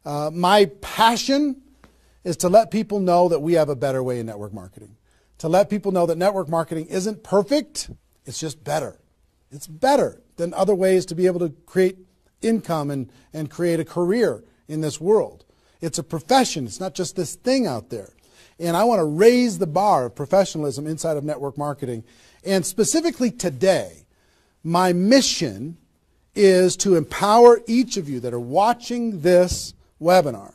My passion is to let people know that we have a better way in network marketing. To let people know that network marketing isn't perfect, it's just better. It's better than other ways to be able to create income and create a career in this world. It's a profession. It's not just this thing out there. And I want to raise the bar of professionalism inside of network marketing. And specifically today, my mission is to empower each of you that are watching this webinar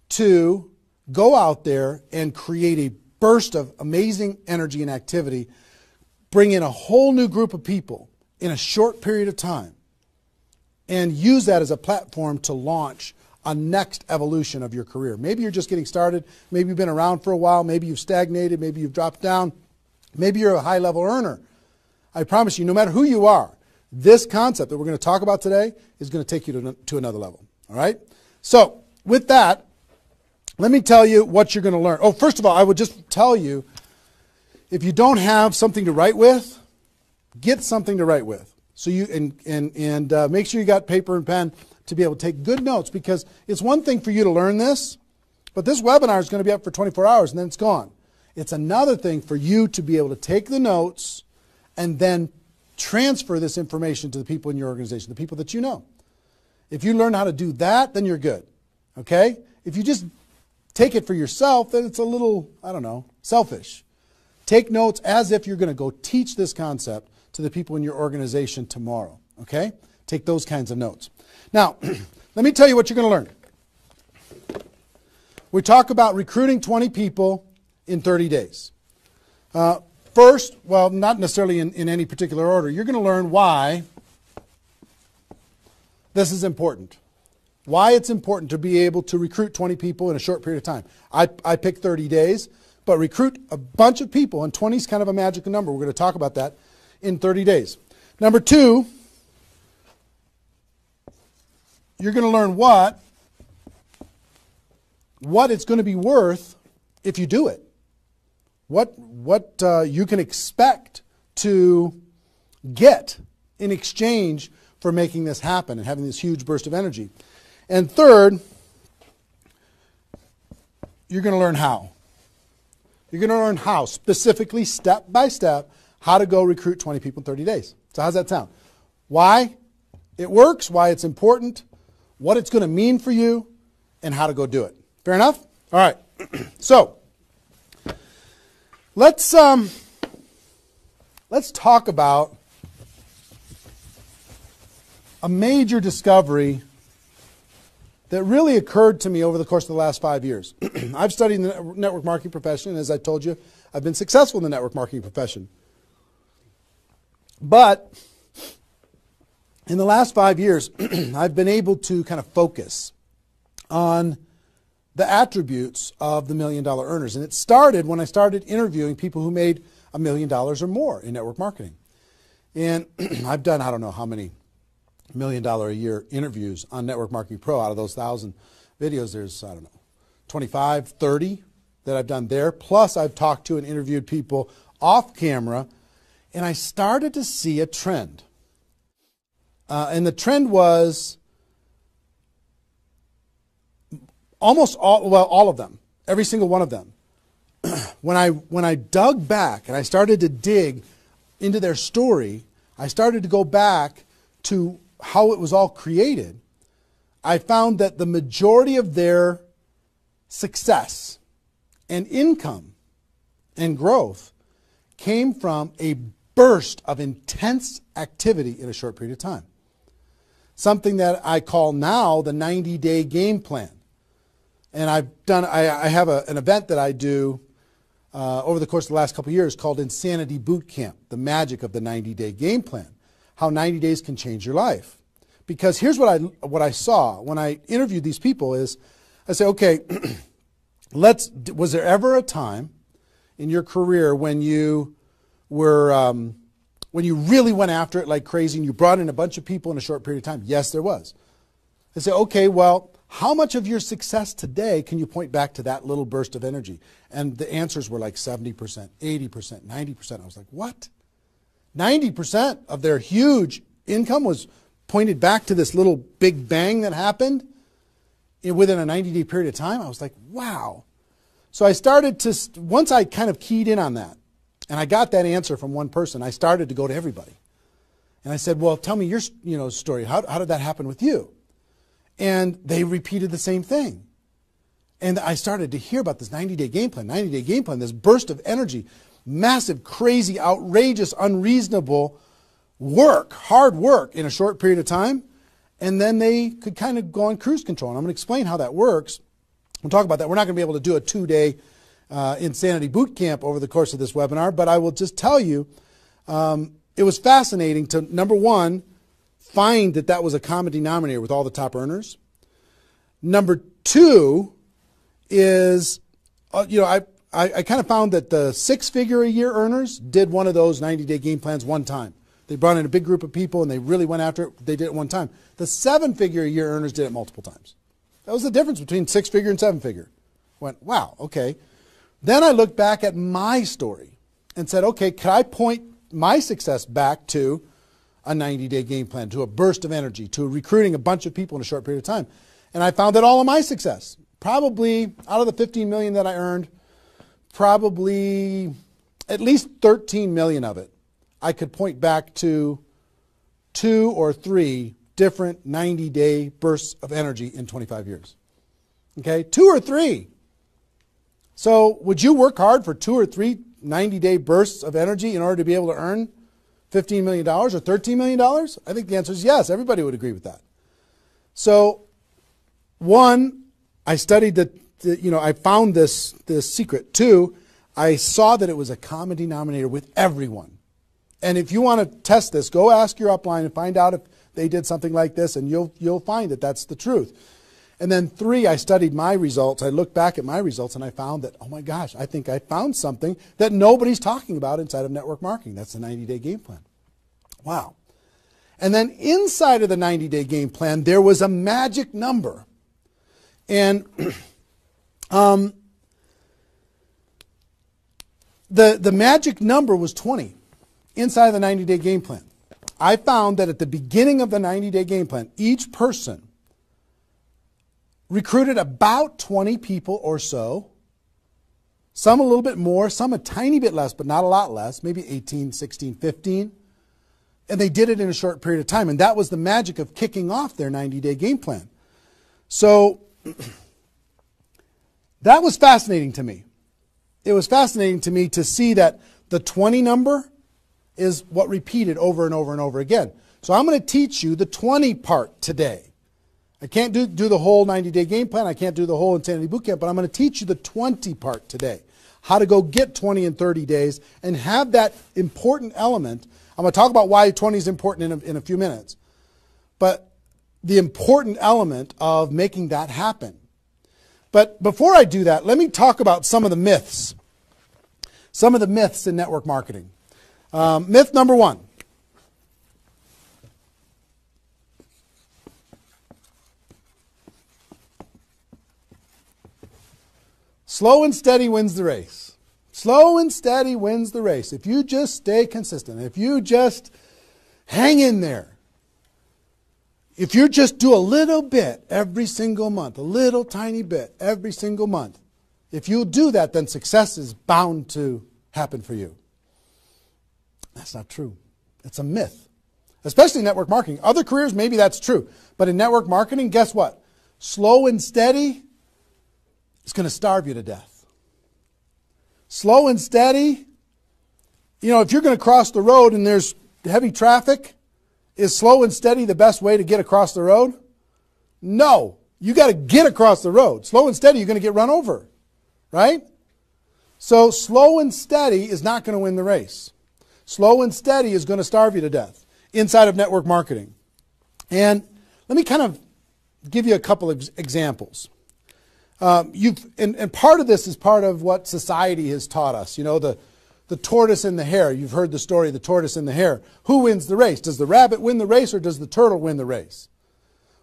to go out there and create a burst of amazing energy and activity, bring in a whole new group of people in a short period of time, and use that as a platform to launch a next evolution of your career. Maybe you're just getting started. Maybe you've been around for a while. Maybe you've stagnated. Maybe you've dropped down. Maybe you're a high-level earner. I promise you, no matter who you are, this concept that we're going to talk about today is going to take you to another level. All right? So with that, let me tell you what you're going to learn. Oh, first of all, I would just tell you, if you don't have something to write with, get something to write with. So you and make sure you got paper and pen to be able to take good notes, because it's one thing for you to learn this, but this webinar is going to be up for 24 hours and then it's gone. It's another thing for you to be able to take the notes and then transfer this information to the people in your organization, the people that you know. If you learn how to do that, then you're good. Okay? If you just take it for yourself, then it's a little, I don't know, selfish. Take notes as if you're going to go teach this concept to the people in your organization tomorrow. Okay? Take those kinds of notes. Now, let me tell you what you're going to learn. We talk about recruiting 20 people in 30 days. First, well, not necessarily in any particular order, you're going to learn why this is important. Why it's important to be able to recruit 20 people in a short period of time. I picked 30 days, but recruit a bunch of people, and 20 is kind of a magical number. We're going to talk about that in 30 days. Number two, you're going to learn what it's going to be worth if you do it. What you can expect to get in exchange for making this happen and having this huge burst of energy. And third, you're going to learn how. You're going to learn how, specifically, step by step, how to go recruit 20 people in 30 days. So how's that sound? Why it works, why it's important, what it's going to mean for you, and how to go do it. Fair enough? All right. So let's talk about a major discovery that really occurred to me over the course of the last 5 years. I've studied the network marketing profession, and as I told you, I've been successful in the network marketing profession. But in the last 5 years, I've been able to kind of focus on the attributes of the $1 million earners. And it started when I started interviewing people who made $1 million or more in network marketing. And I've done, I don't know how many $1 million a year interviews on Network Marketing Pro. Out of those 1,000 videos, there's, I don't know, 25, 30 that I've done there. Plus, I've talked to and interviewed people off camera, and I started to see a trend. And the trend was almost all of them, every single one of them. When I dug back and I started to dig into their story, I started to go back to how it was all created. I found that the majority of their success and income and growth came from a burst of intense activity in a short period of time. Something that I call now the 90-day game plan. And I have an event that I do over the course of the last couple of years called Insanity Boot Camp, the magic of the 90-day game plan, how 90 days can change your life. Because here's what I saw when I interviewed these people is, I say, okay, was there ever a time in your career when you were, when you really went after it like crazy and you brought in a bunch of people in a short period of time? Yes, there was. I say, okay, well, how much of your success today can you point back to that little burst of energy? And the answers were like 70%, 80%, 90%. I was like, what? 90% of their huge income was pointed back to this little big bang that happened? within a 90-day period of time. I was like, wow. So I started to, once I kind of keyed in on that, and I got that answer from one person, I started to go to everybody. And I said, well, tell me your story. How did that happen with you? And they repeated the same thing. And I started to hear about this 90-day game plan, this burst of energy, massive, crazy, outrageous, unreasonable work, hard work in a short period of time. And then they could kind of go on cruise control. And I'm going to explain how that works. We'll talk about that. We're not going to be able to do a 2-day insanity boot camp over the course of this webinar, but I will just tell you, it was fascinating to, number one, find that was a common denominator with all the top earners. Number two is, I kind of found that the 6-figure-a-year earners did one of those 90-day game plans one time. They brought in a big group of people and they really went after it. They did it one time. The 7-figure-a-year earners did it multiple times. That was the difference between 6-figure and 7-figure. Went, wow, okay. Then I looked back at my story and said, okay, could I point my success back to a 90-day game plan, to a burst of energy, to recruiting a bunch of people in a short period of time? And I found that all of my success, probably out of the 15 million that I earned, probably at least 13 million of it, I could point back to 2 or 3 different 90-day bursts of energy in 25 years. Okay, 2 or 3. So would you work hard for 2 or 3 90-day bursts of energy in order to be able to earn $15 million or $13 million? I think the answer is yes. Everybody would agree with that. So, one, I studied I found this secret. 2, I saw that it was a common denominator with everyone. And if you want to test this, go ask your upline and find out if they did something like this, and you'll find that that's the truth. And then 3, I studied my results. I looked back at my results and I found that, oh my gosh, I think I found something that nobody's talking about inside of network marketing. That's the 90-day game plan. Wow. And then inside of the 90-day game plan, there was a magic number. And the magic number was 20 inside of the 90-day game plan. I found that at the beginning of the 90-day game plan, each person recruited about 20 people or so, some a little bit more, some a tiny bit less, but not a lot less, maybe 18, 16, 15. And they did it in a short period of time. And that was the magic of kicking off their 90-day game plan. So that was fascinating to me. It was fascinating to me to see that the 20 number is what repeated over and over and over again. So I'm going to teach you the 20 part today. I can't do the whole 90-day game plan. I can't do the whole Insanity Bootcamp, but I'm going to teach you the 20 part today. How to go get 20 in 30 days and have that important element. I'm going to talk about why 20 is important in a few minutes. But the important element of making that happen. But before I do that, let me talk about some of the myths. Some of the myths in network marketing. Myth number 1. Slow and steady wins the race. Slow and steady wins the race. If you just stay consistent, if you just hang in there, if you just do a little bit every single month, a little tiny bit every single month, if you do that, then success is bound to happen for you. That's not true. It's a myth, especially in network marketing. Other careers, maybe that's true. But in network marketing, guess what? Slow and steady is going to starve you to death. Slow and steady, if you're going to cross the road and there's heavy traffic, is slow and steady the best way to get across the road? No. You got to get across the road. Slow and steady, you're going to get run over, right? So slow and steady is not going to win the race. Slow and steady is going to starve you to death inside of network marketing. And let me kind of give you a couple of examples. And part of this is part of what society has taught us. The tortoise and the hare. You've heard the story of the tortoise and the hare. Who wins the race? Does the rabbit win the race or does the turtle win the race?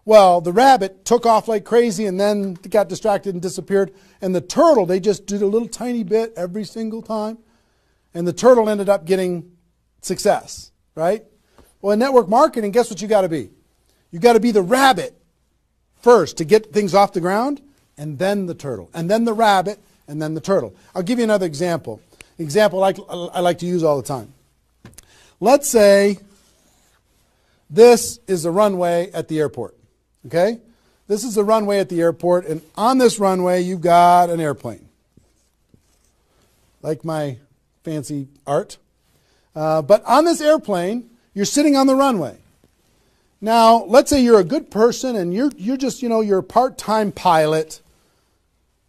Well, the rabbit took off like crazy and then got distracted and disappeared. And the turtle, they just did a little tiny bit every single time. And the turtle ended up getting success, right? Well, in network marketing, guess what you got to be? You got to be the rabbit first to get things off the ground, and then the turtle, and then the rabbit, and then the turtle. I'll give you another example. Example I like to use all the time. Let's say this is the runway at the airport. Okay? This is the runway at the airport, and on this runway you've got an airplane. Like my fancy art. But on this airplane, you're sitting on the runway. Now, let's say you're a good person and you're just, you're a part-time pilot.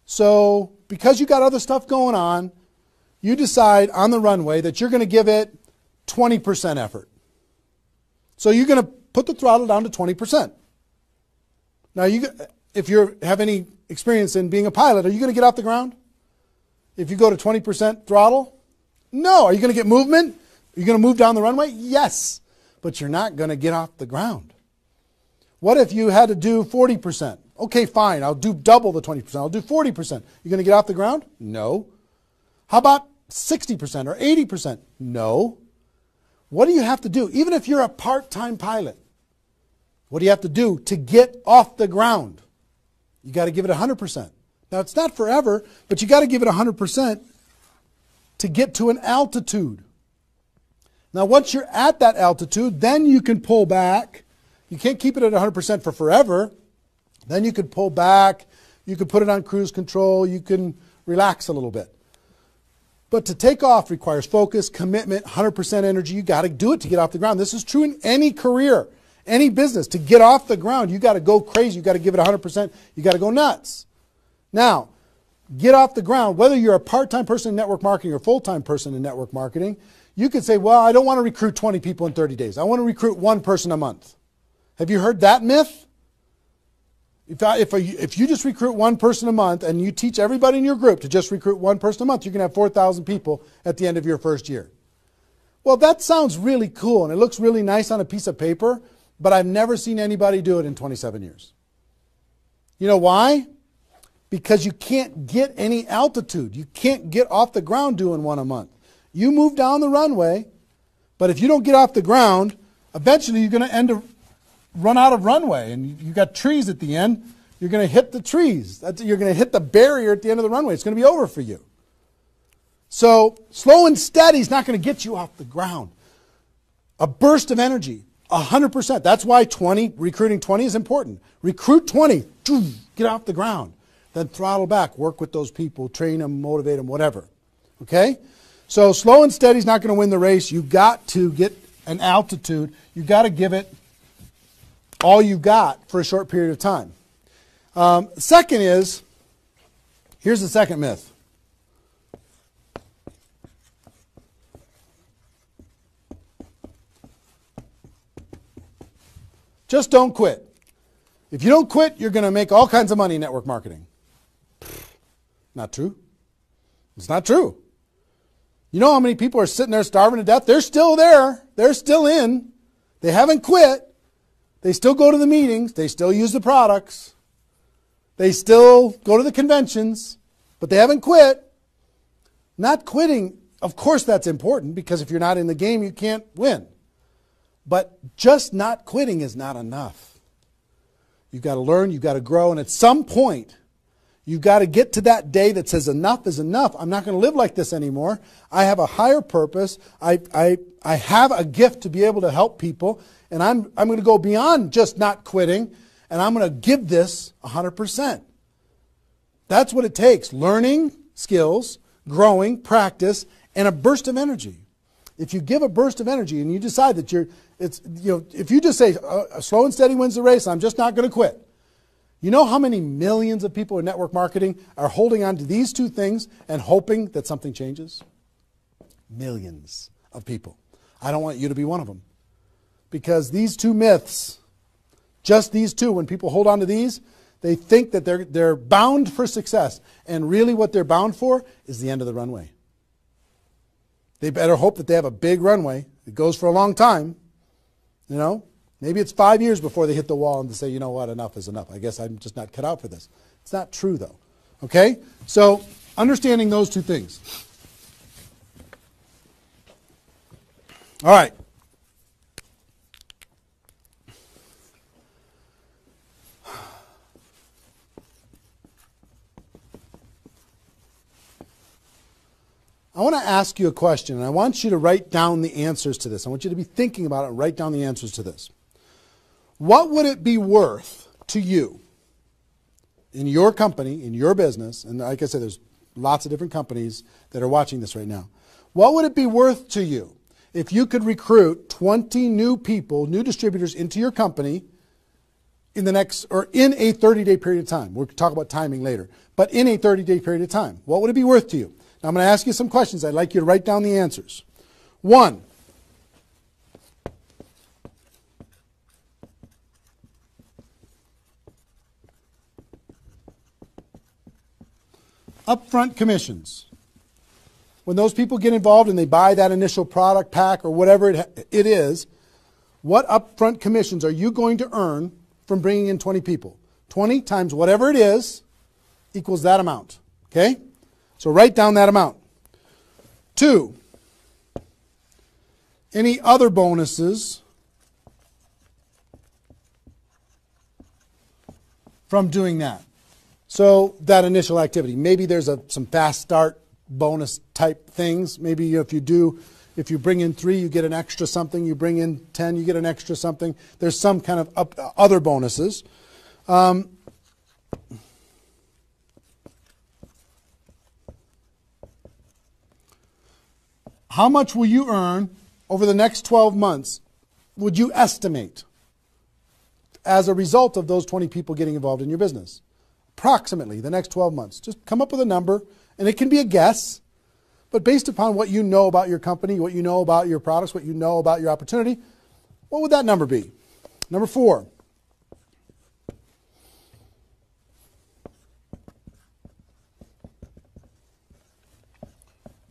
So, because you got other stuff going on, you decide on the runway that you're going to give it 20% effort. So you're going to put the throttle down to 20%. Now, if you have any experience in being a pilot, are you going to get off the ground? If you go to 20% throttle? No. Are you going to get movement? Are you going to move down the runway? Yes. But you're not going to get off the ground. What if you had to do 40%? Okay, fine. I'll do double the 20%. I'll do 40%. You going to get off the ground? No. How about 60% or 80%? No. What do you have to do? Even if you're a part-time pilot, what do you have to do to get off the ground? You got to give it 100%. Now, it's not forever, but you got to give it 100% to get to an altitude. Now, once you're at that altitude, then you can pull back. You can't keep it at 100% for forever. Then you could pull back. You could put it on cruise control. You can relax a little bit. But to take off requires focus, commitment, 100% energy. You got to do it to get off the ground. This is true in any career, any business. To get off the ground, you got to go crazy. You got to give it 100%. You got to go nuts. Now, get off the ground. Whether you're a part-time person in network marketing or full-time person in network marketing, you could say, well, I don't want to recruit 20 people in 30 days. I want to recruit one person a month. Have you heard that myth? If you just recruit one person a month and you teach everybody in your group to just recruit one person a month, you're going to have 4,000 people at the end of your first year. Well, that sounds really cool and it looks really nice on a piece of paper, but I've never seen anybody do it in 27 years. You know why? Because you can't get any altitude. You can't get off the ground doing one a month. You move down the runway, but if you don't get off the ground, eventually you're going to run out of runway, and you got trees at the end. You're going to hit the trees. You're going to hit the barrier at the end of the runway. It's going to be over for you. So slow and steady is not going to get you off the ground. A burst of energy, 100%. That's why recruiting 20 is important. Recruit 20, get off the ground. Then throttle back, work with those people, train them, motivate them, whatever. Okay? So slow and steady is not going to win the race. You've got to get an altitude. You've got to give it all you got for a short period of time. Second is, here's the second myth. Just don't quit. If you don't quit, you're going to make all kinds of money in network marketing. Not true. It's not true. You know how many people are sitting there starving to death? They're still there. They're still in. They haven't quit. They still go to the meetings. They still use the products. They still go to the conventions, but they haven't quit. Not quitting, of course that's important, because if you're not in the game, you can't win. But just not quitting is not enough. You've got to learn, you've got to grow, and at some point, you've got to get to that day that says enough is enough. I'm not going to live like this anymore. I have a higher purpose. I have a gift to be able to help people, and I'm going to go beyond just not quitting, and I'm going to give this 100%. That's what it takes. Learning skills, growing, practice, and a burst of energy. If you give a burst of energy and you decide that if you just say slow and steady wins the race, I'm just not going to quit. You know how many millions of people in network marketing are holding on to these two things and hoping that something changes? Millions of people. I don't want you to be one of them. Because these two myths, just these two, when people hold on to these, they think that they're bound for success. And really what they're bound for is the end of the runway. They better hope that they have a big runway. It goes for a long time. You know, maybe it's 5 years before they hit the wall and they say, you know what, enough is enough. I guess I'm just not cut out for this. It's not true, though. Okay? So understanding those two things. All right. I want to ask you a question, and I want you to write down the answers to this. I want you to be thinking about it and write down the answers to this. What would it be worth to you in your company, in your business, and like I said, there's lots of different companies that are watching this right now. What would it be worth to you if you could recruit 20 new people, new distributors into your company in the next, or in a 30-day period of time? We'll talk about timing later, but in a 30-day period of time. What would it be worth to you? Now I'm going to ask you some questions. I'd like you to write down the answers. 1, upfront commissions. When those people get involved and they buy that initial product pack or whatever it is, what upfront commissions are you going to earn from bringing in 20 people? 20 times whatever it is equals that amount. Okay? So write down that amount. 2, any other bonuses from doing that? So that initial activity. Maybe there's some fast start bonus type things. Maybe if you bring in 3, you get an extra something. You bring in 10, you get an extra something. There's some kind of other bonuses. How much will you earn over the next 12 months, would you estimate, as a result of those 20 people getting involved in your business? Approximately the next 12 months. Just come up with a number, and it can be a guess, but based upon what you know about your company, what you know about your products, what you know about your opportunity, what would that number be? Number 4.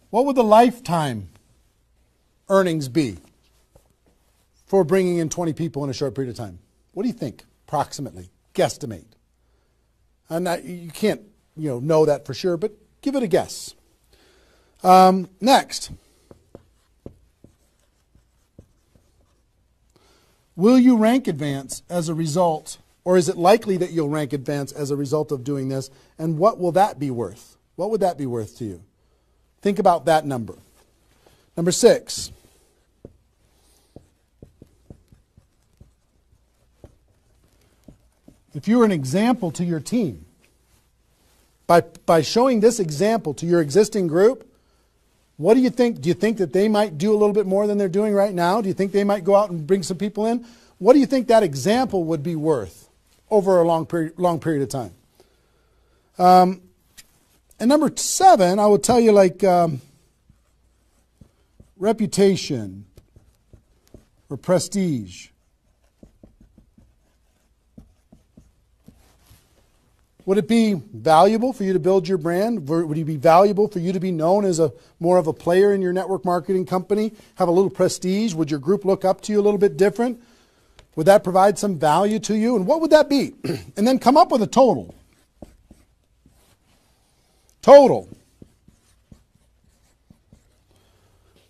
What would the lifetime earnings be for bringing in 20 people in a short period of time? What do you think, approximately? Guesstimate. And you can't know that for sure, but give it a guess. Next. Will you rank advance as a result, or is it likely that you'll rank advance as a result of doing this? And what will that be worth? What would that be worth to you? Think about that number. Number 6. If you were an example to your team, by showing this example to your existing group, what do you think? Do you think that they might do a little bit more than they're doing right now? Do you think they might go out and bring some people in? What do you think that example would be worth over a long period of time? And number 7, I will tell you, like reputation or prestige. Would it be valuable for you to build your brand? Would it be valuable for you to be known as more of a player in your network marketing company? Have a little prestige? Would your group look up to you a little bit different? Would that provide some value to you? And what would that be? And then come up with a total. Total.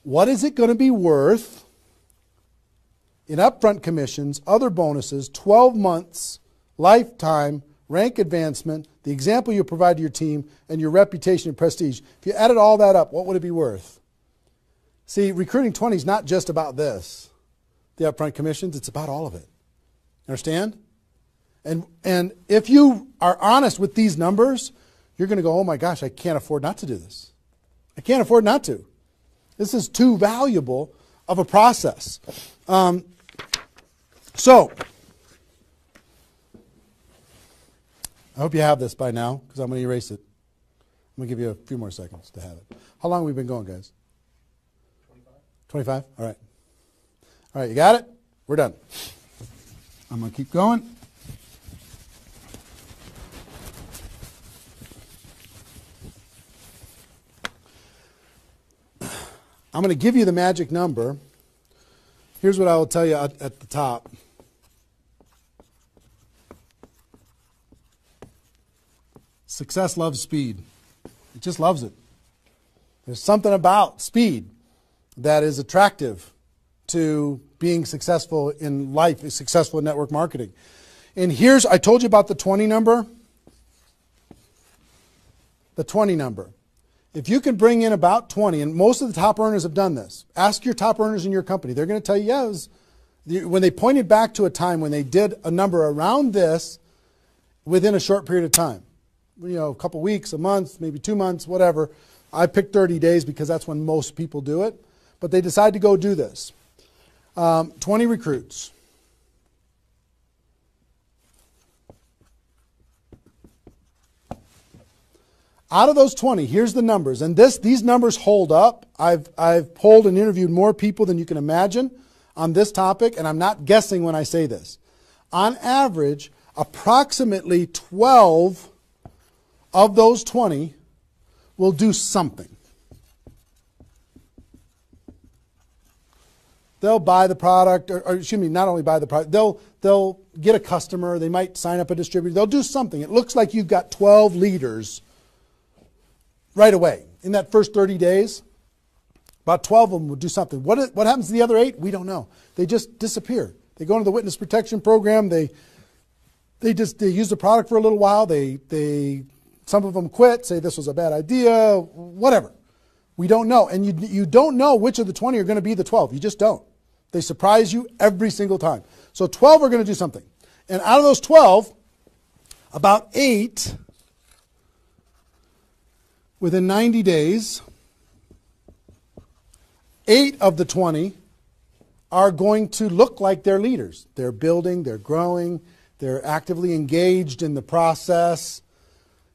What is it going to be worth in upfront commissions, other bonuses, 12 months, lifetime, rank advancement, the example you provide to your team, and your reputation and prestige? If you added all that up, what would it be worth? See, recruiting 20 is not just about this, the upfront commissions. It's about all of it. Understand? And if you are honest with these numbers, you're going to go, oh my gosh, I can't afford not to do this. I can't afford not to. This is too valuable of a process. So, I hope you have this by now, because I'm going to erase it. I'm going to give you a few more seconds to have it. How long have we been going, guys? 25? All right. All right, you got it? We're done. I'm going to keep going. I'm going to give you the magic number. Here's what I will tell you at the top. Success loves speed. It just loves it. There's something about speed that is attractive to being successful in life, successful in network marketing. And I told you about the 20 number. The 20 number. If you can bring in about 20, and most of the top earners have done this, ask your top earners in your company. They're going to tell you, yeah, when they pointed back to a time when they did a number around this within a short period of time, a couple weeks, a month, maybe 2 months, whatever. I picked 30 days because that's when most people do it. But they decide to go do this. 20 recruits. Out of those 20, here's the numbers. And these numbers hold up. I've polled and interviewed more people than you can imagine on this topic, and I'm not guessing when I say this. On average, approximately 12 of those 20 will do something. They'll buy the product, or excuse me, not only buy the product, they'll get a customer, they might sign up a distributor, they'll do something. It looks like you've got 12 leaders right away. In that first 30 days, about 12 of them will do something. What happens to the other 8? We don't know. They just disappear. They go into the witness protection program, they use the product for a little while, some of them quit, say this was a bad idea, whatever. We don't know. And you don't know which of the 20 are going to be the 12. You just don't. They surprise you every single time. So 12 are going to do something. And out of those 12, about 8, within 90 days, 8 of the 20 are going to look like they're leaders. They're building, they're growing, they're actively engaged in the process.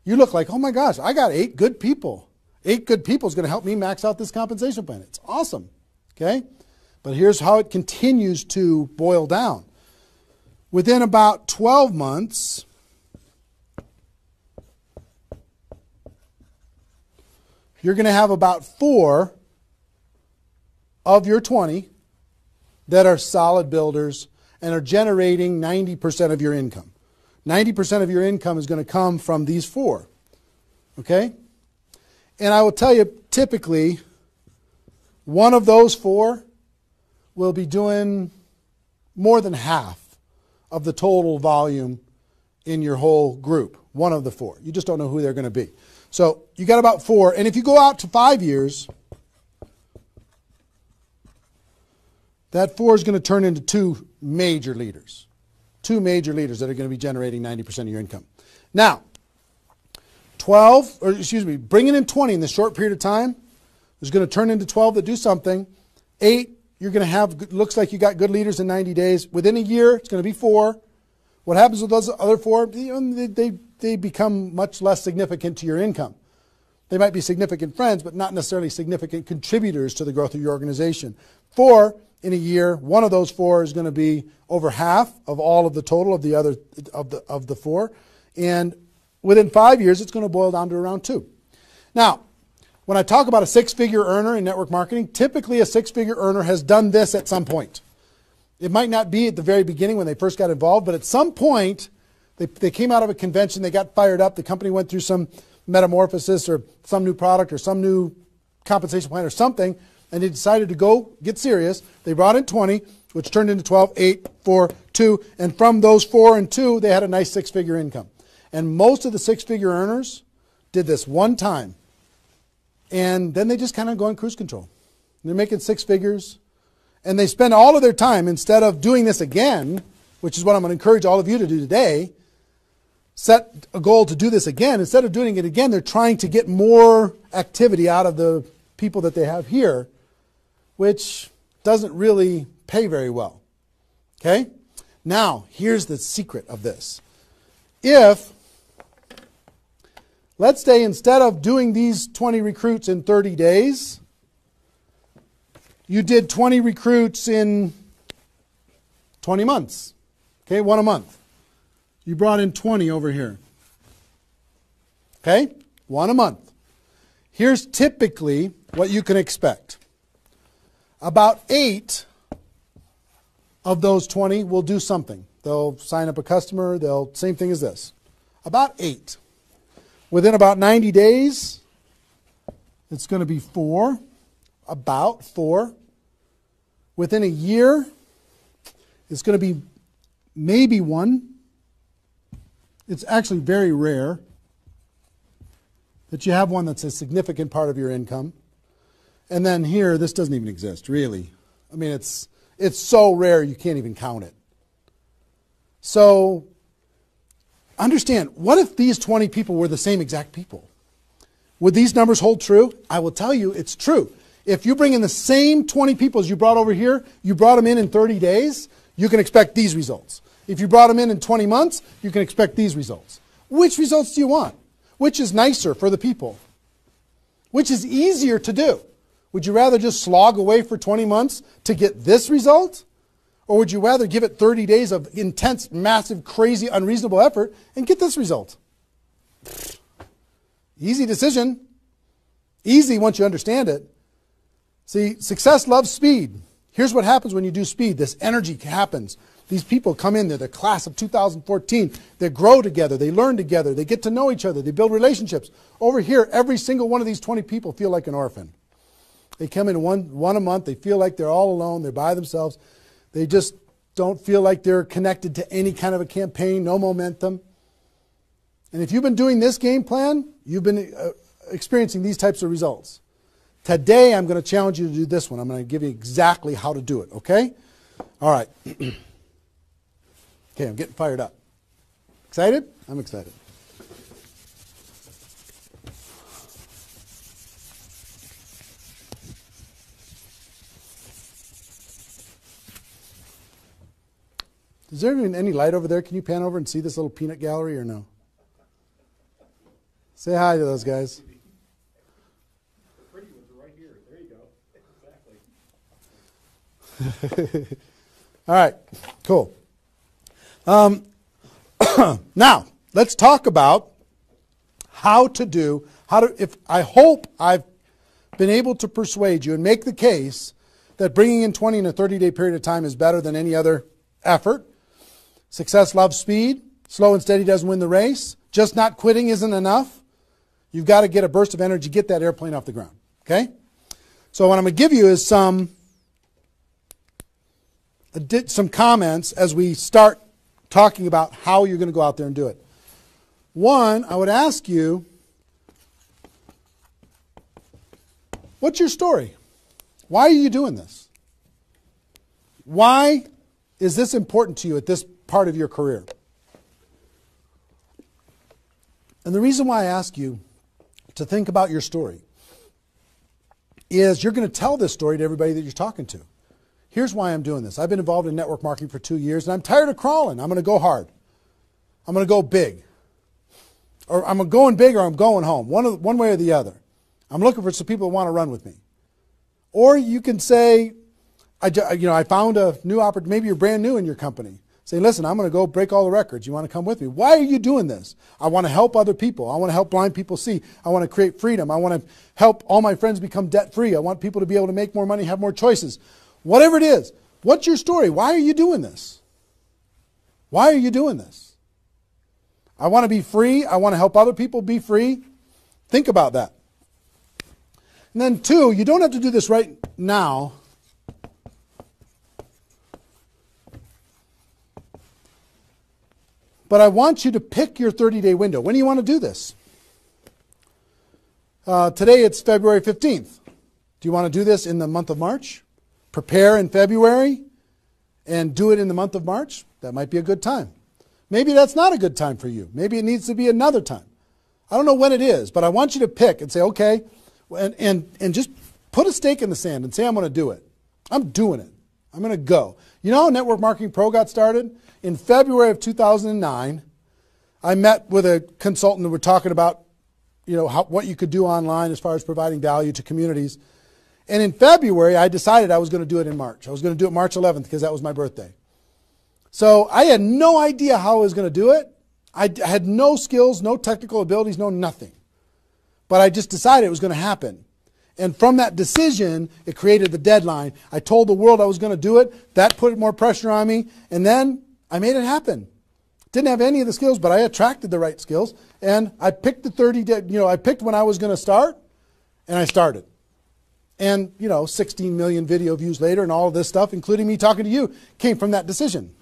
You look like, oh my gosh, I got 8 good people. 8 good people is going to help me max out this compensation plan. It's awesome. Okay? But here's how it continues to boil down. Within about 12 months, you're going to have about 4 of your 20 that are solid builders and are generating 90% of your income. 90% of your income is going to come from these 4. Okay? And I will tell you, typically, one of those 4 will be doing more than half of the total volume in your whole group. One of the 4. You just don't know who they're going to be. So you got about 4. And if you go out to 5 years, that 4 is going to turn into 2 major leaders. 2 major leaders that are going to be generating 90% of your income. Now, bringing in 20 in this short period of time is going to turn into 12 that do something. 8, you're going to have, looks like you got good leaders in 90 days. Within a year, it's going to be 4. What happens with those other 4? They become much less significant to your income. They might be significant friends, but not necessarily significant contributors to the growth of your organization. 4 in a year, one of those 4 is going to be over half of all of the total of the other of the 4, and within 5 years, it's going to boil down to around 2. Now, when I talk about a 6-figure earner in network marketing, typically a 6-figure earner has done this at some point. It might not be at the very beginning when they first got involved, but at some point, they came out of a convention, they got fired up, the company went through some metamorphosis or some new product or some new compensation plan or something, and they decided to go get serious. They brought in 20, which turned into 12, 8, 4, 2, and from those 4 and 2, they had a nice 6-figure income. And most of the 6-figure earners did this one time, and then they just kind of go on cruise control. They're making 6 figures, and they spend all of their time, instead of doing this again, which is what I'm going to encourage all of you to do today, set a goal to do this again. Instead of doing it again, they're trying to get more activity out of the people that they have here, which doesn't really pay very well. Okay? Now, here's the secret of this. If, let's say, instead of doing these 20 recruits in 30 days, you did 20 recruits in 20 months. Okay, 1 a month. You brought in 20 over here. Okay, 1 a month. Here's typically what you can expect. About 8 of those 20 will do something. They'll sign up a customer. Same thing as this. About 8. Within about 90 days, it's going to be 4. About 4. Within a year, it's going to be maybe 1. It's actually very rare. that you have one that's a significant part of your income. And then here, this doesn't even exist, really. I mean, it's so rare you can't even count it. So understand, what if these 20 people were the same exact people? Would these numbers hold true? I will tell you it's true. If you bring in the same 20 people as you brought over here, you brought them in 30 days, you can expect these results. If you brought them in 20 months, you can expect these results. Which results do you want? Which is nicer for the people? Which is easier to do? Would you rather just slog away for 20 months to get this result? Or would you rather give it 30 days of intense, massive, crazy, unreasonable effort and get this result? Easy decision. Easy once you understand it. See, success loves speed. Here's what happens when you do speed. This energy happens. These people come in, they're the class of 2014. They grow together, they learn together, they get to know each other, they build relationships. Over here, every single one of these 20 people feel like an orphan. They come in one a month, they feel like they're all alone, they're by themselves. They just don't feel like they're connected to any kind of a campaign, no momentum. And if you've been doing this game plan, you've been experiencing these types of results. Today, I'm going to challenge you to do this one. I'm going to give you exactly how to do it, okay? All right. Okay, I'm getting fired up. Excited? I'm excited. Is there even any light over there? Can you pan over and see this little peanut gallery or no? Say hi to those guys. The pretty ones are right here. There you go. Exactly. All right, cool. Now, let's talk about I hope I've been able to persuade you and make the case that bringing in 20 in a 30-day period of time is better than any other effort. Success loves speed. Slow and steady doesn't win the race. Just not quitting isn't enough. You've got to get a burst of energy, get that airplane off the ground. Okay? So what I'm going to give you is some comments as we start talking about how you're going to go out there and do it. One, I would ask you, what's your story? Why are you doing this? Why is this important to you at this part of your career? And the reason why I ask you to think about your story is you're going to tell this story to everybody that you're talking to. Here's why I'm doing this. I've been involved in network marketing for 2 years, and I'm tired of crawling. I'm going to go hard. I'm going to go big. Or I'm going big or I'm going home, one way or the other. I'm looking for some people that want to run with me. Or you can say, I found a new opportunity. Maybe you're brand new in your company. Say, listen, I'm going to go break all the records. You want to come with me? Why are you doing this? I want to help other people. I want to help blind people see. I want to create freedom. I want to help all my friends become debt-free. I want people to be able to make more money, have more choices. Whatever it is, what's your story? Why are you doing this? Why are you doing this? I want to be free. I want to help other people be free. Think about that. And then 2, you don't have to do this right now. But I want you to pick your 30-day window. When do you want to do this? Today it's February 15th. Do you want to do this in the month of March? Prepare in February and do it in the month of March? That might be a good time. Maybe that's not a good time for you. Maybe it needs to be another time. I don't know when it is, but I want you to pick and say, okay, and just put a stake in the sand and say, I'm going to do it. I'm doing it. I'm going to go. You know how Network Marketing Pro got started? In February of 2009, I met with a consultant and we're talking about, what you could do online as far as providing value to communities. And in February, I decided I was going to do it in March. I was going to do it March 11th because that was my birthday. So I had no idea how I was going to do it. I had no skills, no technical abilities, no nothing. But I just decided it was going to happen. And from that decision, it created the deadline. I told the world I was going to do it. That put more pressure on me. And then I made it happen. Didn't have any of the skills, but I attracted the right skills. And I picked the 30 day, I picked when I was going to start, and I started. And, 16 million video views later and all of this stuff, including me talking to you, came from that decision.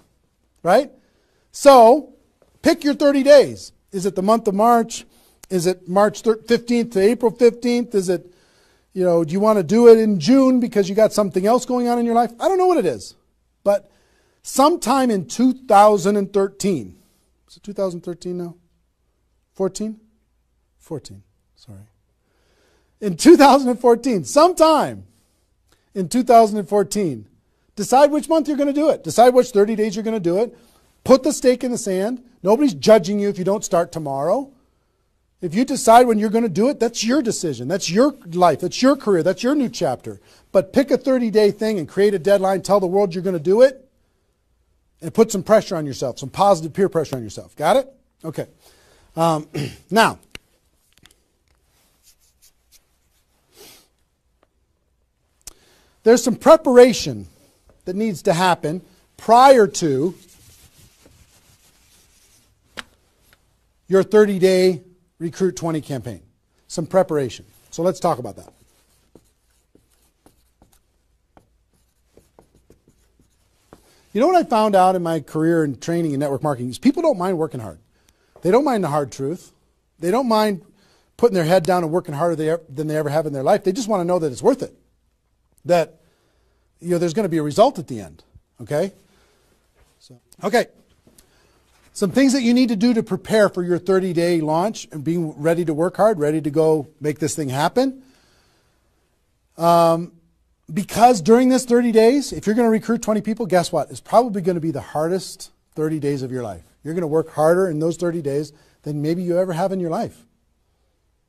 Right? So, pick your 30 days. Is it the month of March? Is it March 15th to April 15th? Is it, do you want to do it in June because you got something else going on in your life? I don't know what it is. But sometime in 2013, is it 2013 now? 14? 14, sorry. In 2014, sometime in 2014, decide which month you're going to do it. Decide which 30 days you're going to do it. Put the stake in the sand. Nobody's judging you if you don't start tomorrow. If you decide when you're going to do it, that's your decision. That's your life. That's your career. That's your new chapter. But pick a 30-day thing and create a deadline. Tell the world you're going to do it. And put some pressure on yourself, some positive peer pressure on yourself. Got it? Okay. Now, there's some preparation that needs to happen prior to your 30-day Recruit 20 campaign. Some preparation. So let's talk about that. You know what I found out in my career in training in network marketing is people don't mind working hard. They don't mind the hard truth. They don't mind putting their head down and working harder than they ever have in their life. They just want to know that it's worth it. That there's going to be a result at the end. Okay? Okay. Some things that you need to do to prepare for your 30-day launch and being ready to work hard, ready to go make this thing happen. Because during this 30 days, if you're going to recruit 20 people, guess what? It's probably going to be the hardest 30 days of your life. You're going to work harder in those 30 days than maybe you ever have in your life.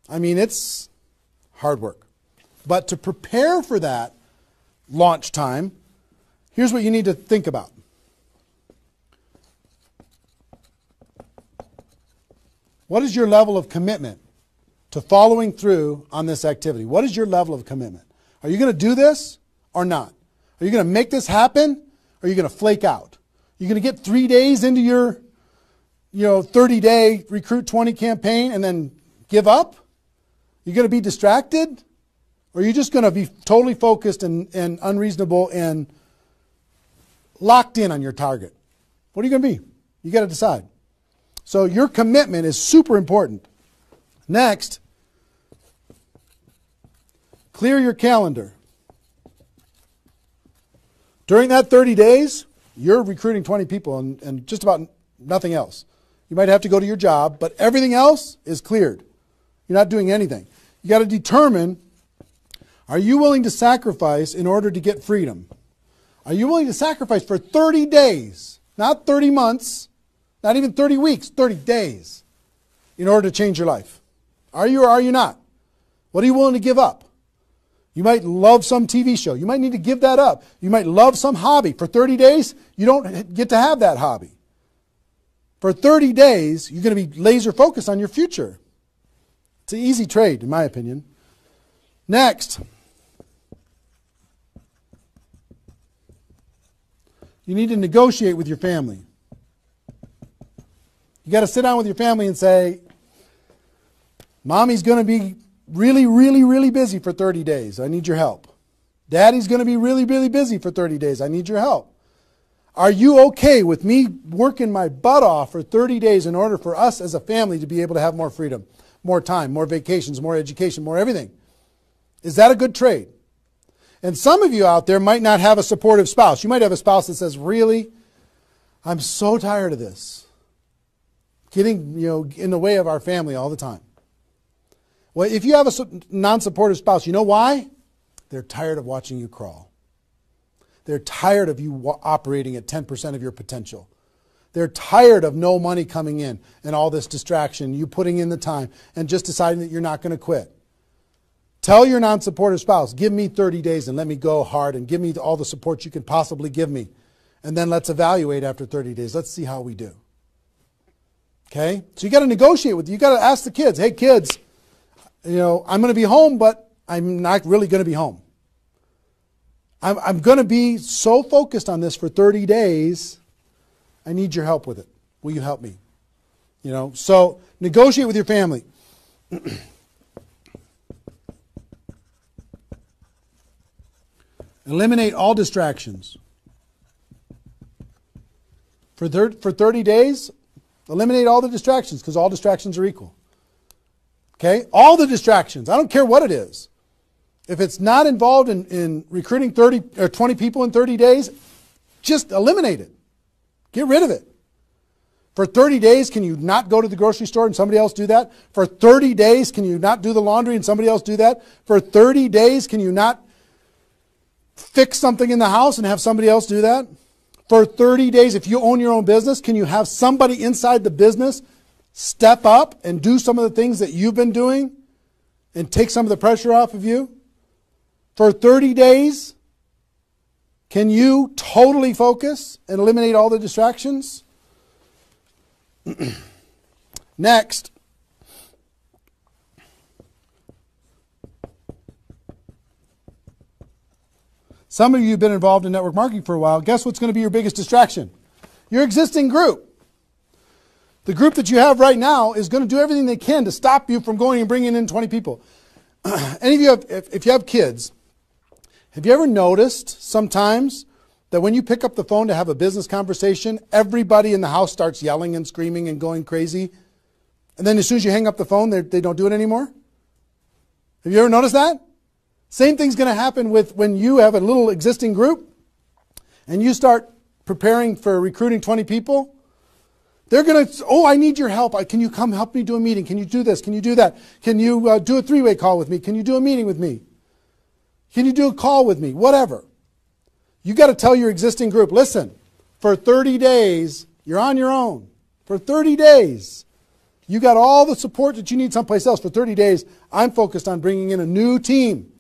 I mean, it's hard work. But to prepare for that launch time, here's what you need to think about. What is your level of commitment to following through on this activity? What is your level of commitment? Are you going to do this or not? Are you going to make this happen or are you going to flake out? You're going to get 3 days into your 30-day Recruit 20 campaign and then give up? You're going to be distracted? Or are you just going to be totally focused and unreasonable and locked in on your target? What are you going to be? You got to decide. So your commitment is super important. Next, clear your calendar. During that 30 days, you're recruiting 20 people and just about nothing else. You might have to go to your job, but everything else is cleared. You're not doing anything. You got to determine, are you willing to sacrifice in order to get freedom? Are you willing to sacrifice for 30 days, not 30 months, not even 30 weeks, 30 days, in order to change your life? Are you or are you not? What are you willing to give up? You might love some TV show. You might need to give that up. You might love some hobby. For 30 days, you don't get to have that hobby. For 30 days, you're going to be laser focused on your future. It's an easy trade, in my opinion. Next, you need to negotiate with your family. You got to sit down with your family and say, Mommy's going to be really, really, really busy for 30 days. I need your help. Daddy's going to be really, really busy for 30 days. I need your help. Are you okay with me working my butt off for 30 days in order for us as a family to be able to have more freedom, more time, more vacations, more education, more everything? Is that a good trade? And some of you out there might not have a supportive spouse. You might have a spouse that says, really, I'm so tired of this. Getting in the way of our family all the time. Well, if you have a non-supportive spouse, you know why? They're tired of watching you crawl. They're tired of you operating at 10% of your potential. They're tired of no money coming in and all this distraction, you putting in the time and just deciding that you're not going to quit. Tell your non-supportive spouse, give me 30 days and let me go hard and give me all the support you can possibly give me. And then let's evaluate after 30 days. Let's see how we do. Okay? So you got to negotiate with, you got to ask the kids, hey kids, I'm going to be home, but I'm not really going to be home. I'm going to be so focused on this for 30 days, I need your help with it. Will you help me? So negotiate with your family. Eliminate all distractions. For 30 days, eliminate all the distractions because all distractions are equal. Okay? All the distractions. I don't care what it is. If it's not involved in recruiting 30 or 20 people in 30 days, just eliminate it. Get rid of it. For 30 days, can you not go to the grocery store and somebody else do that? For 30 days, can you not do the laundry and somebody else do that? For 30 days, can you not fix something in the house and have somebody else do that? For 30 days, if you own your own business, can you have somebody inside the business step up and do some of the things that you've been doing and take some of the pressure off of you? For 30 days, can you totally focus and eliminate all the distractions? Next, some of you have been involved in network marketing for a while. Guess what's going to be your biggest distraction? Your existing group. The group that you have right now is going to do everything they can to stop you from going and bringing in 20 people. Any of you have, if you have kids, have you ever noticed sometimes that when you pick up the phone to have a business conversation, everybody in the house starts yelling and screaming and going crazy? And then as soon as you hang up the phone, they don't do it anymore? Have you ever noticed that? Same thing's going to happen with when you have a little existing group and you start preparing for recruiting 20 people. They're going to, oh, I need your help. Can you come help me do a meeting? Can you do this? Can you do that? Can you do a three-way call with me? Can you do a meeting with me? Can you do a call with me? Whatever. You got to tell your existing group, listen, for 30 days, you're on your own. For 30 days, you got all the support that you need someplace else. For 30 days, I'm focused on bringing in a new team.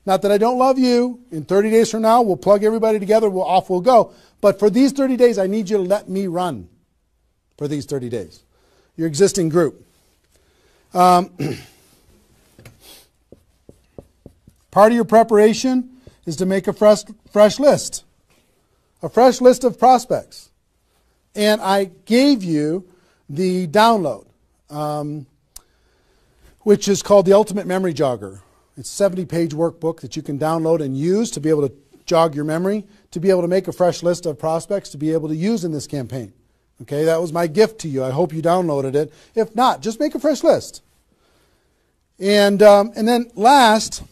Not that I don't love you. In 30 days from now, we'll plug everybody together. Off we'll go. But for these 30 days, I need you to let me run for these 30 days. Your existing group. Part of your preparation is to make a fresh list. A fresh list of prospects. And I gave you the download, which is called the Ultimate Memory Jogger. It's a 70-page workbook that you can download and use to be able to jog your memory, to be able to make a fresh list of prospects to be able to use in this campaign. Okay, that was my gift to you. I hope you downloaded it. If not, just make a fresh list. And then last,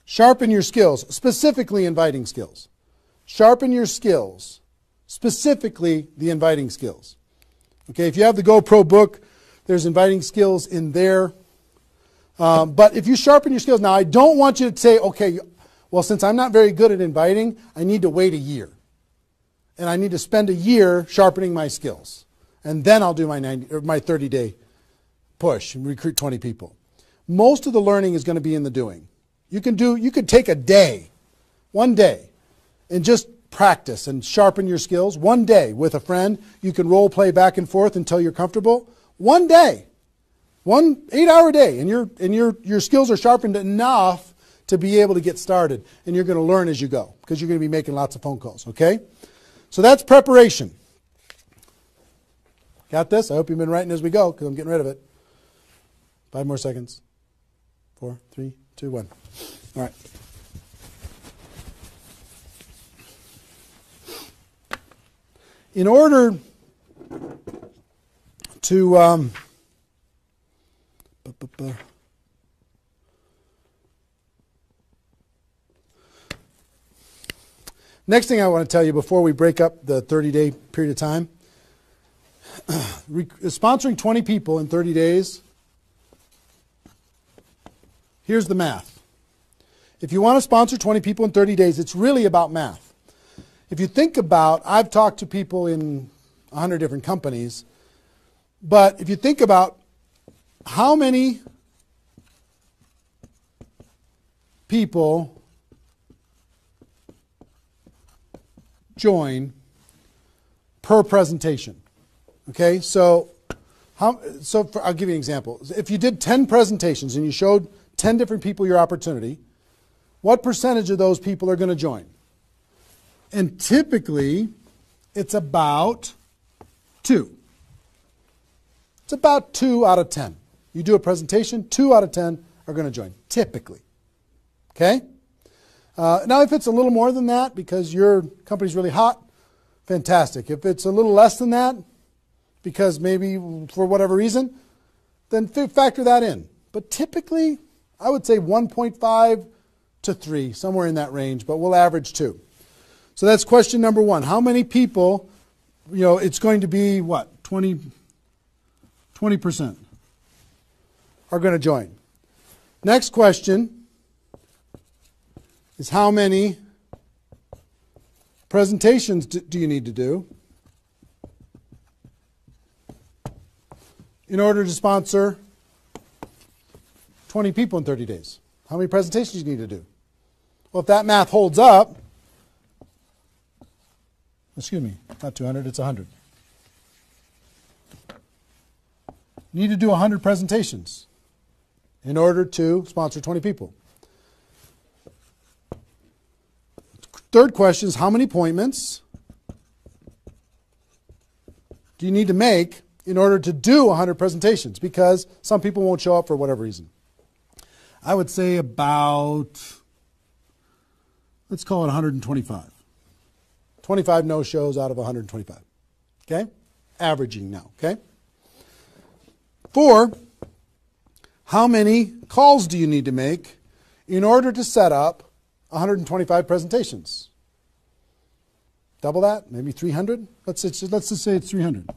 sharpen your skills, specifically inviting skills. Sharpen your skills, specifically the inviting skills. Okay, if you have the GoPro book, there's inviting skills in there. But if you sharpen your skills, now I don't want you to say, okay, well, since I'm not very good at inviting, I need to wait a year. And I need to spend a year sharpening my skills. And then I'll do my 30-day push and recruit 20 people. Most of the learning is going to be in the doing. You could take a day, one day, and just practice and sharpen your skills. One day with a friend, you can role play back and forth until you're comfortable. One day, 1 8-hour day, and your skills are sharpened enough to be able to get started. And you're going to learn as you go because you're going to be making lots of phone calls, okay? So that's preparation. Got this? I hope you've been writing as we go because I'm getting rid of it. 5 more seconds. 4, 3, 2, 1. All right. In order to next thing I want to tell you before we break up the 30-day period of time, sponsoring 20 people in 30 days, here's the math. If you want to sponsor 20 people in 30 days, it's really about math. If you think about, I've talked to people in 100 different companies, but if you think about how many people join per presentation. Okay, so I'll give you an example. If you did 10 presentations and you showed 10 different people your opportunity, what percentage of those people are going to join? And typically, it's about 2. It's about 2 out of 10. You do a presentation, 2 out of 10 are going to join, typically. Okay? Now, if it's a little more than that because your company's really hot, fantastic. If it's a little less than that, because maybe for whatever reason, then factor that in. But typically, I would say 1.5 to 3, somewhere in that range, but we'll average 2. So that's question number 1. How many people, it's going to be what, 20% are going to join. Next question is how many presentations do you need to do in order to sponsor 20 people in 30 days? How many presentations do you need to do? Well, if that math holds up, excuse me, not 200, it's 100. You need to do 100 presentations in order to sponsor 20 people. Third question is how many appointments do you need to make in order to do 100 presentations? Because some people won't show up for whatever reason. I would say about, let's call it 125. 25 no-shows out of 125. Okay? Averaging now. Okay? 4, how many calls do you need to make in order to set up 125 presentations? Double that? Maybe 300? Let's just say it's 300.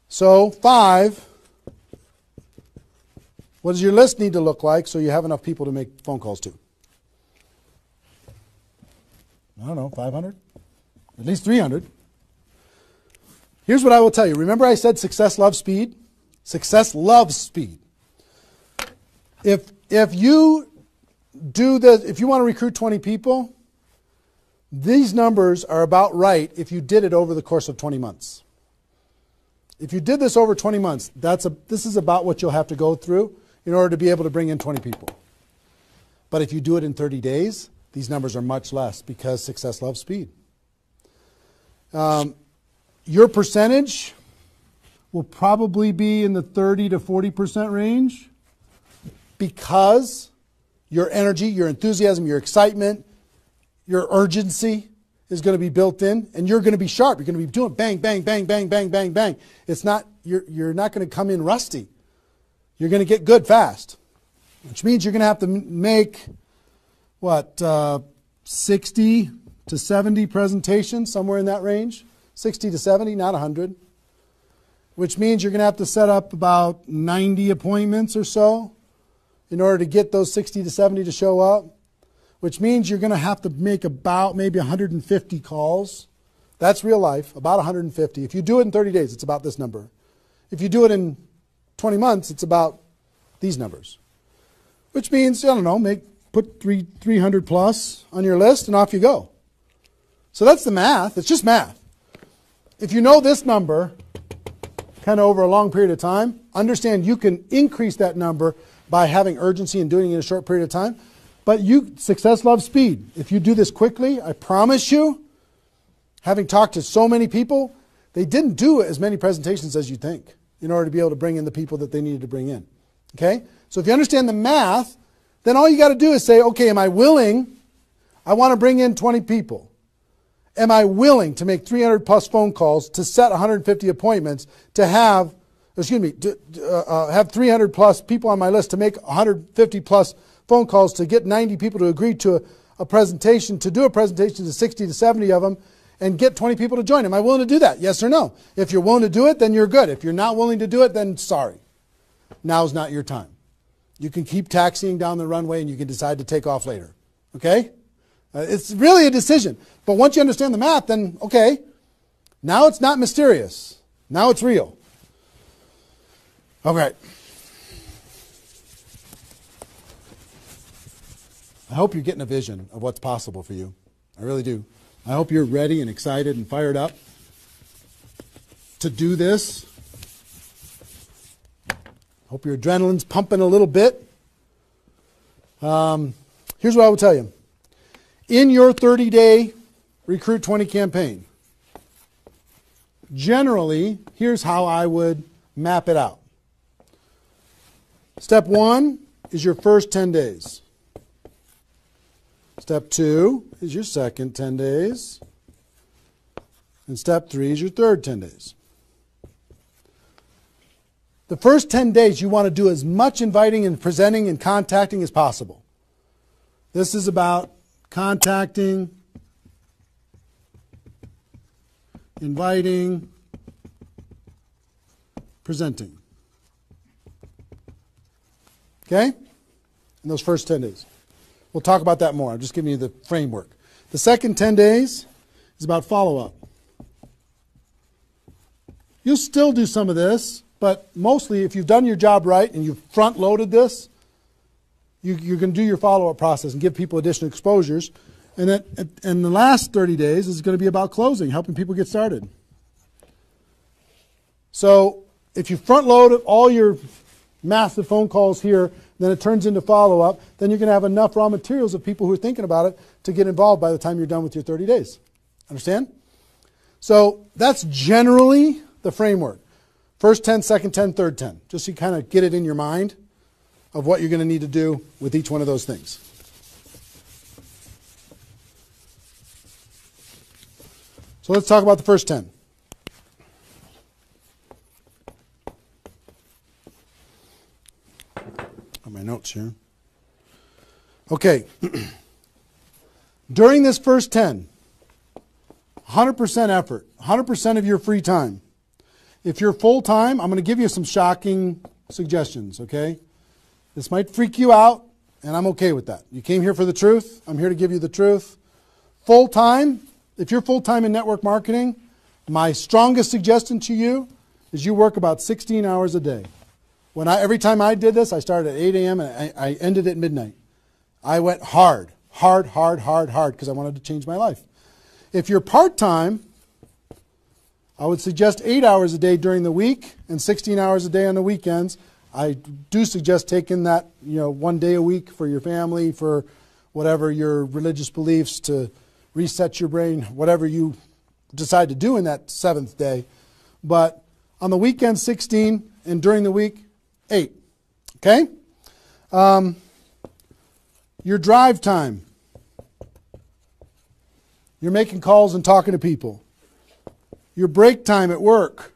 So 5, what does your list need to look like so you have enough people to make phone calls to? I don't know, 500? At least 300. Here's what I will tell you. Remember I said success loves speed? Success loves speed. If you do this, if you want to recruit 20 people, these numbers are about right if you did it over the course of 20 months. If you did this over 20 months, this is about what you'll have to go through in order to be able to bring in 20 people. But if you do it in 30 days, these numbers are much less because success loves speed. Your percentage will probably be in the 30 to 40% range because your energy, your enthusiasm, your excitement, your urgency is going to be built in, and you're going to be sharp. You're going to be doing bang, bang, bang, bang, bang, bang, bang. It's not, you're not going to come in rusty. You're going to get good fast, which means you're going to have to make, what, 60 to 70 presentations, somewhere in that range. 60 to 70, not 100. Which means you're going to have to set up about 90 appointments or so in order to get those 60 to 70 to show up. Which means you're going to have to make about maybe 150 calls. That's real life, about 150. If you do it in 30 days, it's about this number. If you do it in 20 months, it's about these numbers. Which means, I don't know, put 300 plus on your list and off you go. So that's the math. It's just math. If you know this number kind of over a long period of time, understand you can increase that number by having urgency and doing it in a short period of time. But success loves speed. If you do this quickly, I promise you, having talked to so many people, they didn't do as many presentations as you think in order to be able to bring in the people that they needed to bring in. Okay? So if you understand the math, then all you got to do is say, okay, am I willing? I want to bring in 20 people. Am I willing to make 300 plus phone calls to set 150 appointments to have, have 300 plus people on my list to make 150 plus phone calls to get 90 people to agree to a presentation, to do a presentation to 60 to 70 of them and get 20 people to join. Am I willing to do that? Yes or no? If you're willing to do it, then you're good. If you're not willing to do it, then sorry. Now's not your time. You can keep taxiing down the runway and you can decide to take off later. Okay? It's really a decision. But once you understand the math, then, okay, now it's not mysterious. Now it's real. Okay. I hope you're getting a vision of what's possible for you. I really do. I hope you're ready and excited and fired up to do this. Hope your adrenaline's pumping a little bit. Here's what I will tell you. In your 30-day Recruit 20 campaign, generally, here's how I would map it out. Step 1 is your first 10 days. Step 2 is your second 10 days. And step 3 is your third 10 days. The first 10 days you want to do as much inviting and presenting and contacting as possible. This is about contacting, inviting, presenting. Okay? In those first 10 days. We'll talk about that more. I'm just giving you the framework. The second 10 days is about follow-up. You'll still do some of this, but mostly if you've done your job right and you've front-loaded this, you're going to do your follow-up process and give people additional exposures. And the last 30 days is going to be about closing, helping people get started. So if you front-load all your massive phone calls here, then it turns into follow-up, then you're going to have enough raw materials of people who are thinking about it to get involved by the time you're done with your 30 days. Understand? So that's generally the framework. First 10, second 10, third 10. Just so you kind of get it in your mind of what you're going to need to do with each one of those things. So let's talk about the first 10. On my notes here. Okay. During this first 10, 100% effort, 100% of your free time. If you're full-time, I'm going to give you some shocking suggestions, okay? This might freak you out, and I'm okay with that. You came here for the truth. I'm here to give you the truth. Full-time, if you're full-time in network marketing, my strongest suggestion to you is you work about 16 hours a day. Every time I did this, I started at 8 a.m. and I ended at midnight. I went hard, because I wanted to change my life. If you're part-time, I would suggest 8 hours a day during the week and 16 hours a day on the weekends. I do suggest taking that, 1 day a week for your family, for whatever your religious beliefs, to reset your brain, whatever you decide to do in that 7th day. But on the weekend, 16, and during the week, 8. Okay? Your drive time. You're making calls and talking to people. Your break time at work.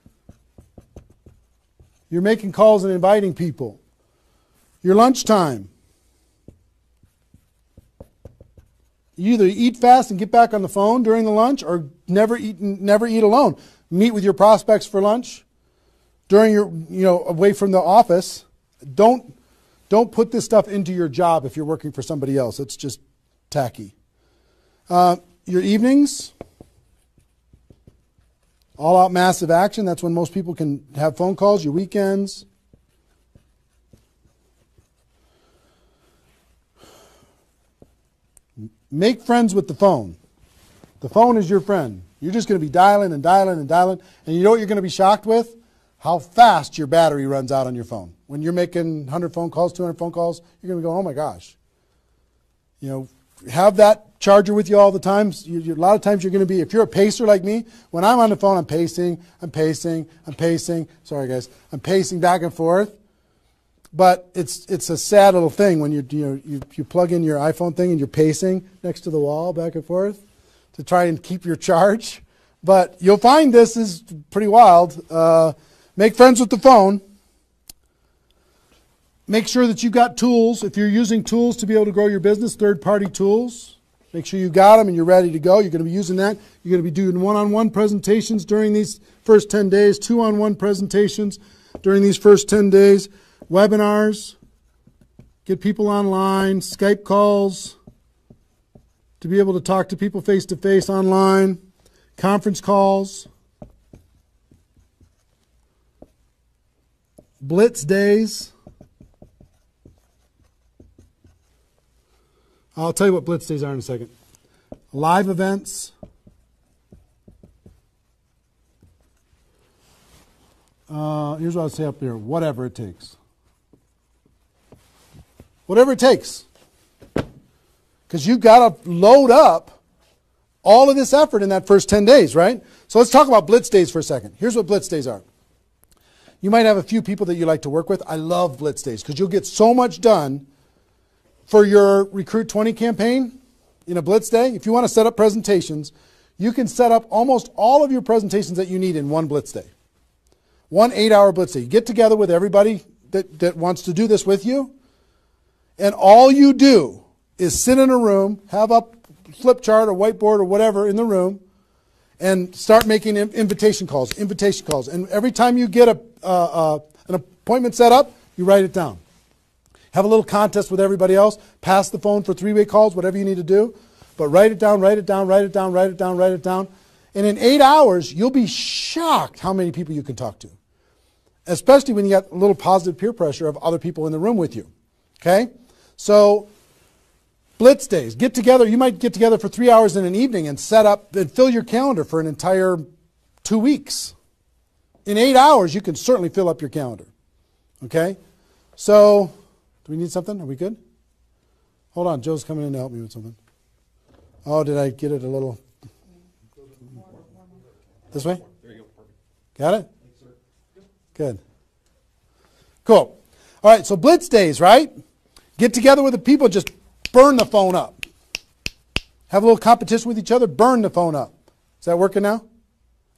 You're making calls and inviting people. Your lunch time. You either eat fast and get back on the phone during the lunch, or never eat alone. Meet with your prospects for lunch during your, away from the office. Don't put this stuff into your job if you're working for somebody else. It's just tacky. Your evenings, all out massive action. That's when most people can have phone calls. Your weekends. Make friends with the phone. The phone is your friend. You're just going to be dialing and dialing and dialing. And you know what you're going to be shocked with? How fast your battery runs out on your phone. When you're making 100 phone calls, 200 phone calls, you're going to go, oh my gosh. Have that charger with you all the time. A lot of times you're going to be, if you're a pacer like me, when I'm on the phone, I'm pacing. Sorry guys. I'm pacing back and forth. But it's a sad little thing when you plug in your iPhone thing and you're pacing next to the wall back and forth to try and keep your charge. But you'll find this is pretty wild. Make friends with the phone. Make sure that you've got tools. If you're using tools to be able to grow your business, third-party tools, make sure you've got them and you're ready to go. You're going to be using that. You're going to be doing one-on-one presentations during these first 10 days, two-on-one presentations during these first 10 days, webinars, get people online, Skype calls to be able to talk to people face-to-face online, conference calls, blitz days. I'll tell you what blitz days are in a second. Live events. Here's what I'll say up there. Whatever it takes. Whatever it takes. Because you've got to load up all of this effort in that first 10 days, right? So let's talk about blitz days for a second. Here's what blitz days are. You might have a few people that you like to work with. I love blitz days because you'll get so much done for your Recruit 20 campaign in a Blitz day, if you want to set up presentations, you can set up almost all of your presentations that you need in one Blitz day. 1 8-hour Blitz day. You get together with everybody that wants to do this with you, and all you do is sit in a room, have a flip chart or whiteboard or whatever in the room, and start making invitation calls. And every time you get an appointment set up, you write it down. Have a little contest with everybody else. Pass the phone for 3-way calls, whatever you need to do. But write it down, write it down, write it down, write it down, write it down. And in 8 hours, you'll be shocked how many people you can talk to. Especially when you got a little positive peer pressure of other people in the room with you. Okay? So, Blitz days. Get together. You might get together for 3 hours in an evening and set up and fill your calendar for an entire 2 weeks. In 8 hours, you can certainly fill up your calendar. Okay? So, do we need something? Are we good? Hold on. Joe's coming in to help me with something. Oh, did I get it a little? This way? There you go. Perfect. Got it? Good. Cool. All right, so Blitz days, right? Get together with the people, just burn the phone up. Have a little competition with each other, burn the phone up. Is that working now?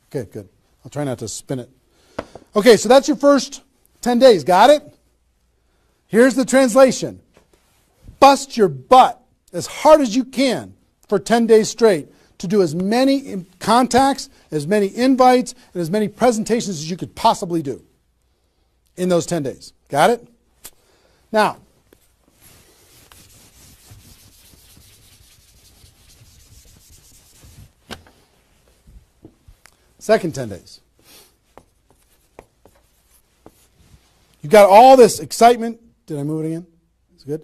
Okay, good. I'll try not to spin it. Okay, so that's your first 10 days. Got it? Here's the translation. Bust your butt as hard as you can for 10 days straight to do as many contacts, as many invites, and as many presentations as you could possibly do in those 10 days. Got it? Now, second 10 days. You've got all this excitement. Did I move it again? Is it good?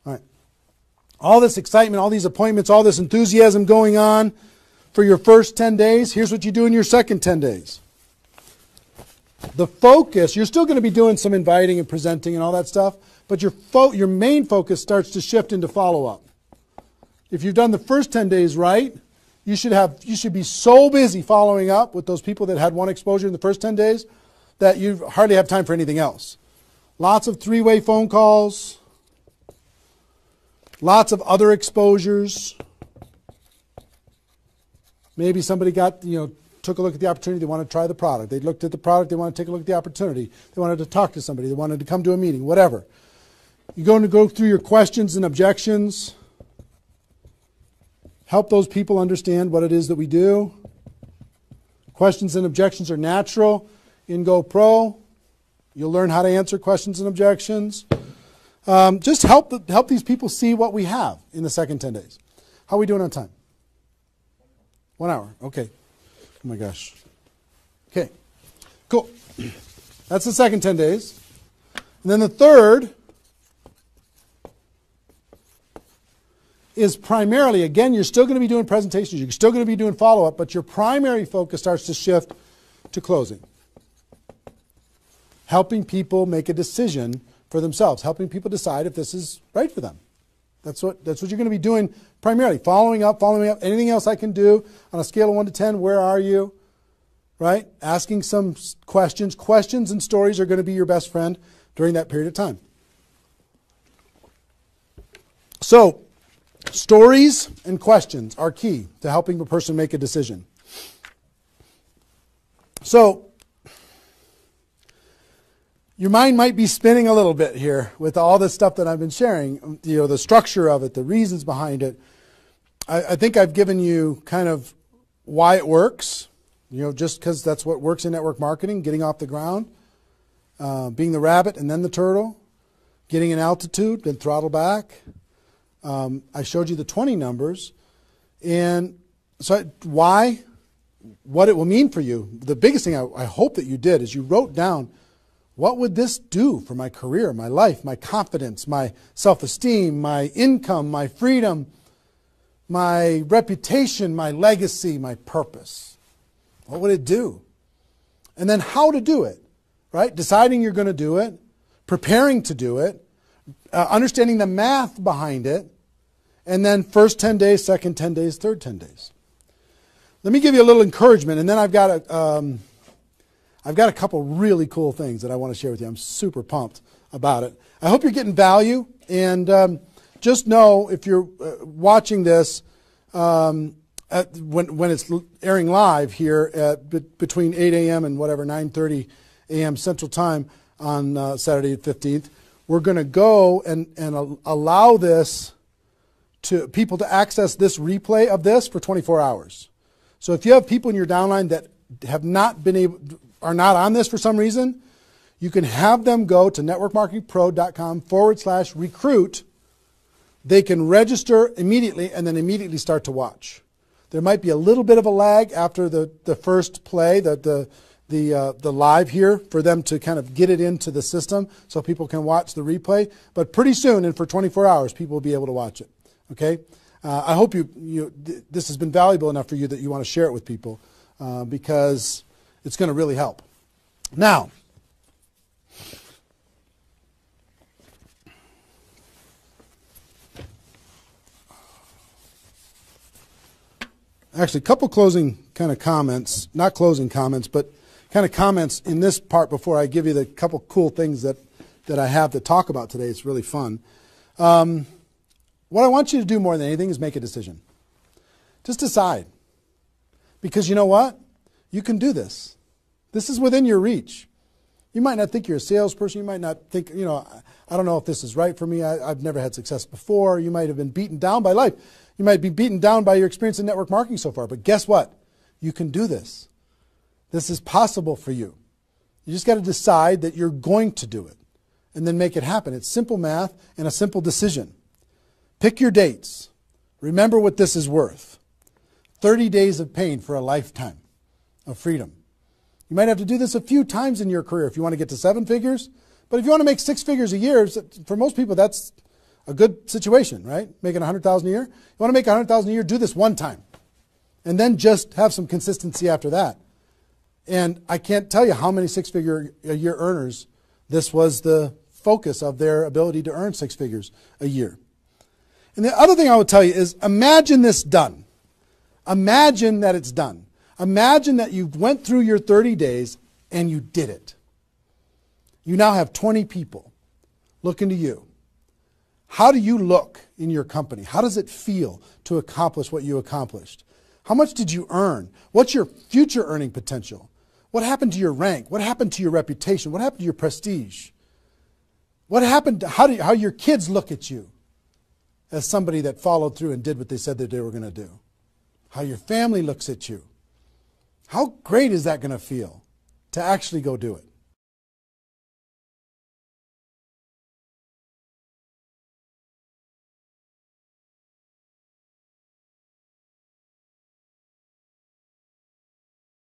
All right. All this excitement, all these appointments, all this enthusiasm going on for your first 10 days. Here's what you do in your second 10 days. The focus, you're still going to be doing some inviting and presenting and all that stuff, but your main focus starts to shift into follow-up. If you've done the first 10 days right, you should be so busy following up with those people that had one exposure in the first 10 days that you hardly have time for anything else. Lots of 3-way phone calls. Lots of other exposures. Maybe somebody took a look at the opportunity. They want to try the product. They looked at the product. They want to take a look at the opportunity. They wanted to talk to somebody. They wanted to come to a meeting, whatever. You're going to go through your questions and objections. Help those people understand what it is that we do. Questions and objections are natural in GoPro. You'll learn how to answer questions and objections. Just help these people see what we have in the second 10 days. How are we doing on time? 1 hour. Okay. Oh my gosh. Okay. Cool. That's the second 10 days. And then the third is primarily, again, you're still going to be doing presentations. You're still going to be doing follow-up, but your primary focus starts to shift to closing. Helping people make a decision for themselves, helping people decide if this is right for them. That's what you're going to be doing primarily. Following up. Anything else I can do on a scale of 1 to 10, where are you? Right? Asking some questions. Questions and stories are going to be your best friend during that period of time. So, stories and questions are key to helping a person make a decision. So, your mind might be spinning a little bit here with all this stuff that I've been sharing, the structure of it, the reasons behind it. I think I've given you kind of why it works, just because that's what works in network marketing, getting off the ground, being the rabbit and then the turtle, getting an altitude, then throttle back. I showed you the 20 numbers. And so why, what it will mean for you. The biggest thing I hope that you did is you wrote down, what would this do for my career, my life, my confidence, my self-esteem, my income, my freedom, my reputation, my legacy, my purpose? What would it do? And then how to do it, right? Deciding you're going to do it, preparing to do it, understanding the math behind it, and then first 10 days, second 10 days, third 10 days. Let me give you a little encouragement, and then I've got a couple really cool things that I want to share with you. I'm super pumped about it. I hope you're getting value, and just know if you're watching this when it's airing live here at between 8 a.m. and whatever 9:30 a.m. Central Time on Saturday the 15th, we're going to go and allow this to people to access this replay of this for 24 hours. So if you have people in your downline that have not been able, are not on this for some reason, you can have them go to networkmarketingpro.com/recruit. They can register immediately and then immediately start to watch. There might be a little bit of a lag after the first play, the live here, for them to kind of get it into the system so people can watch the replay. But pretty soon, and for 24 hours, people will be able to watch it. Okay? I hope this has been valuable enough for you that you want to share it with people because it's going to really help. Now, actually, a couple closing kind of comments, not closing comments, but kind of comments in this part before I give you the couple cool things that I have to talk about today. It's really fun. What I want you to do more than anything is make a decision. Just decide. Because you know what? You can do this. This is within your reach. You might not think you're a salesperson. You might not think, I don't know if this is right for me. I've never had success before. You might have been beaten down by life. You might be beaten down by your experience in network marketing so far. But guess what? You can do this. This is possible for you. You just got to decide that you're going to do it and then make it happen. It's simple math and a simple decision. Pick your dates. Remember what this is worth. 30 days of pain for a lifetime of freedom. You might have to do this a few times in your career if you want to get to 7 figures. But if you want to make 6 figures a year, for most people, that's a good situation, right? Making $100,000 a year. You want to make $100,000 a year, do this one time. And then just have some consistency after that. And I can't tell you how many 6-figure a year earners this was the focus of their ability to earn 6 figures a year. And the other thing I would tell you is imagine this done. Imagine that it's done. Imagine that you went through your 30 days and you did it. You now have 20 people looking to you. How do you look in your company? How does it feel to accomplish what you accomplished? How much did you earn? What's your future earning potential? What happened to your rank? What happened to your reputation? What happened to your prestige? What happened to how your kids look at you as somebody that followed through and did what they said that they were going to do? How your family looks at you? How great is that going to feel to actually go do it?